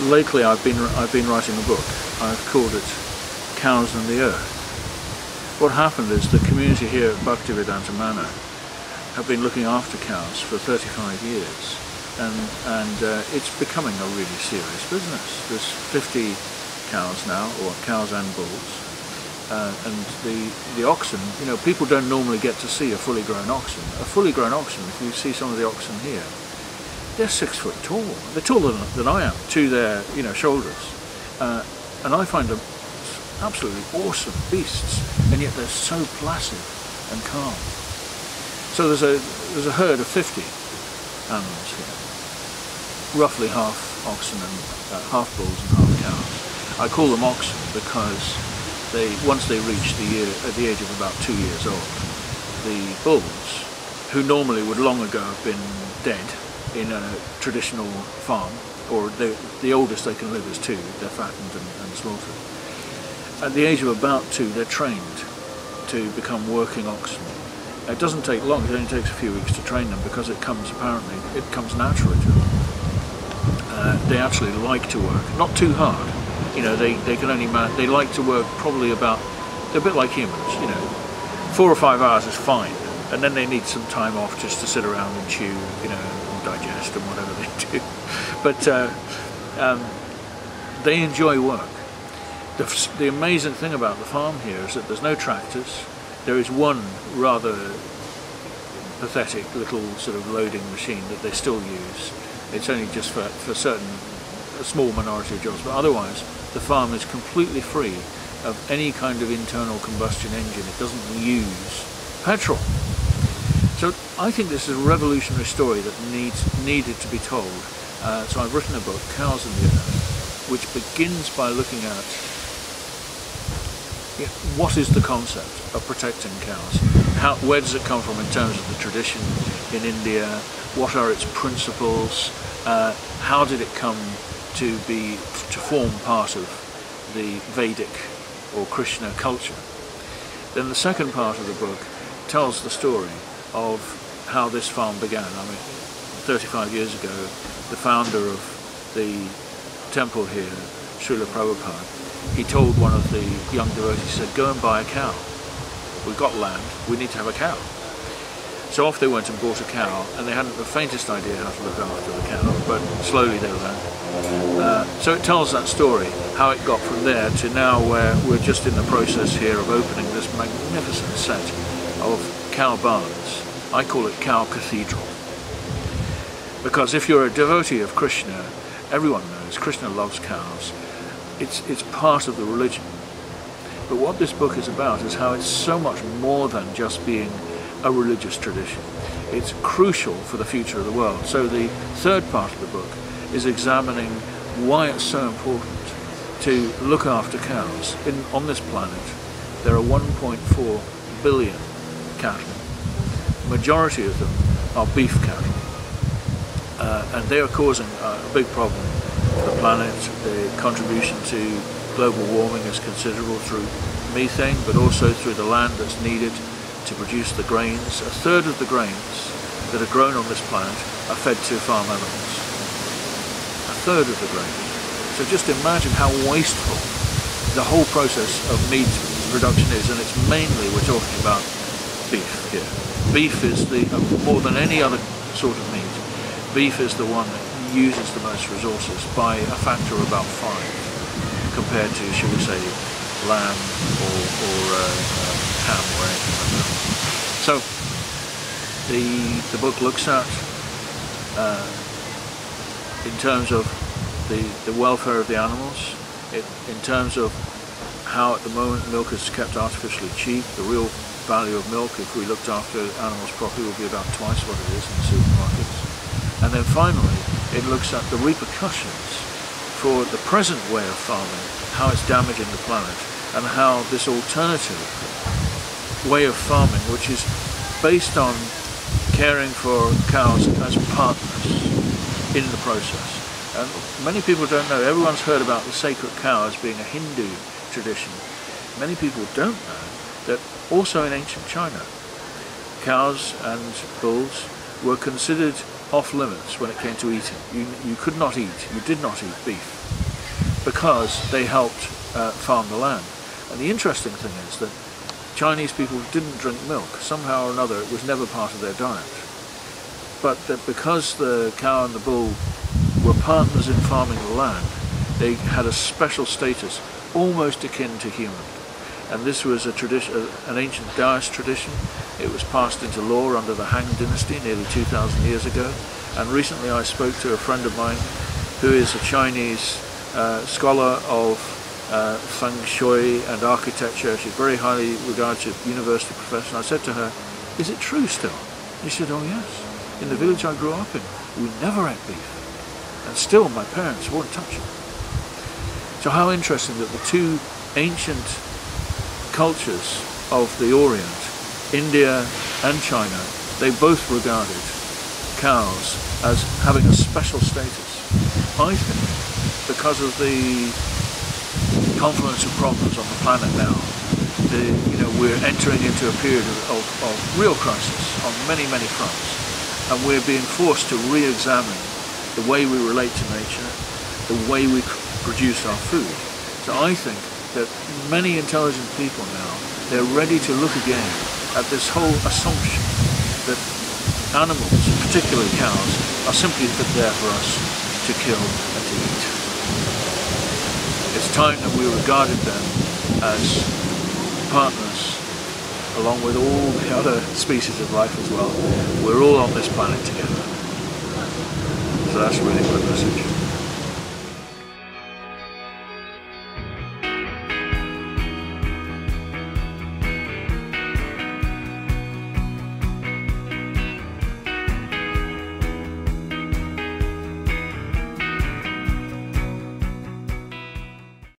lately I've been writing a book. I've called it Cows and the Earth. What happened is the community here at Bhaktivedanta Manor have been looking after cows for 35 years, and it's becoming a really serious business. There's 50 cows now, or cows and bulls, and the oxen, you know, people don't normally get to see a fully grown oxen. A fully grown oxen, if you see some of the oxen here, they're 6 foot tall. They're taller than I am to their, you know, shoulders, and I find them absolutely awesome beasts, and yet they're so placid and calm. So there's a herd of 50 animals here, roughly half oxen and half bulls and half cows. I call them oxen because once they reach at the age of about 2 years old, the bulls, who normally would long ago have been dead in a traditional farm, or the oldest they can live is 2, they're fattened and slaughtered. At the age of about 2, they're trained to become working oxen. It doesn't take long, it only takes a few weeks to train them, because it comes naturally to them. They actually like to work, not too hard. You know, they can only they like to work probably about, they're a bit like humans, you know, 4 or 5 hours is fine, and then they need some time off just to sit around and chew, you know, and digest and whatever they do. But they enjoy work. The amazing thing about the farm here is that there's no tractors. There is one rather pathetic little sort of loading machine that they still use. It's only just for a small minority of jobs, but otherwise the farm is completely free of any kind of internal combustion engine. It doesn't use petrol. So I think this is a revolutionary story that needed to be told. So I've written a book, Cows and the Earth, which begins by looking at what is the concept of protecting cows? Where does it come from in terms of the tradition in India? What are its principles? How did it come to form part of the Vedic or Krishna culture? Then the second part of the book tells the story of how this farm began. I mean, 35 years ago, the founder of the temple here, Srila Prabhupada, he told one of the young devotees, he said, go and buy a cow. We've got land, we need to have a cow. So off they went and bought a cow, and they hadn't the faintest idea how to look after the cow, but slowly they learned. So it tells that story, how it got from there to now, where we're just in the process here of opening this magnificent set of cow barns. I call it Cow Cathedral. Because if you're a devotee of Krishna, everyone knows Krishna loves cows. It's part of the religion. But what this book is about is how it's so much more than just being a religious tradition. It's crucial for the future of the world. So the third part of the book is examining why it's so important to look after cows. On this planet, there are 1.4 billion cattle. The majority of them are beef cattle. And they are causing a big problem for the planet. The contribution to global warming is considerable through methane, but also through the land that's needed to produce the grains. A third of the grains that are grown on this planet are fed to farm animals. A third of the grains. So just imagine how wasteful the whole process of meat production is, and it's mainly, we're talking about beef here. Beef is more than any other sort of meat, beef is the one that uses the most resources by a factor of about 5 compared to, shall we say, lamb or ham or anything like that. So the book looks at, in terms of the welfare of the animals, in terms of how at the moment milk is kept artificially cheap. The real value of milk, if we looked after animals properly, would be about twice what it is in supermarkets. And then finally, it looks at the repercussions for the present way of farming, how it's damaging the planet, and how this alternative way of farming, which is based on caring for cows as partners in the process. And many people don't know, everyone's heard about the sacred cow as being a Hindu tradition. Many people don't know that also in ancient China, cows and bulls were considered off limits when it came to eating. You could not eat, you did not eat beef. because they helped farm the land. And the interesting thing is that Chinese people didn't drink milk. Somehow or another it was never part of their diet. But that because the cow and the bull were partners in farming the land, they had a special status, almost akin to human. And this was a tradition, an ancient Taoist tradition. It was passed into law under the Han Dynasty nearly 2,000 years ago. And recently I spoke to a friend of mine who is a Chinese scholar of feng shui and architecture. She's very highly regarded university professor. And I said to her, "Is it true still?" She said, "Oh yes. In the village I grew up in, we never ate beef. And still my parents won't touch it." So how interesting that the two ancient cultures of the Orient, India and China, they both regarded cows as having a special status. I think because of the confluence of problems on the planet now, we're entering into a period of real crisis on many, many fronts, and we're being forced to re-examine the way we relate to nature, the way we produce our food. So I think that many intelligent people now, they're ready to look again at this whole assumption that animals, particularly cows, are simply there for us to kill and to eat. It's time that we regarded them as partners, along with all the other species of life as well. We're all on this planet together. So that's really my message.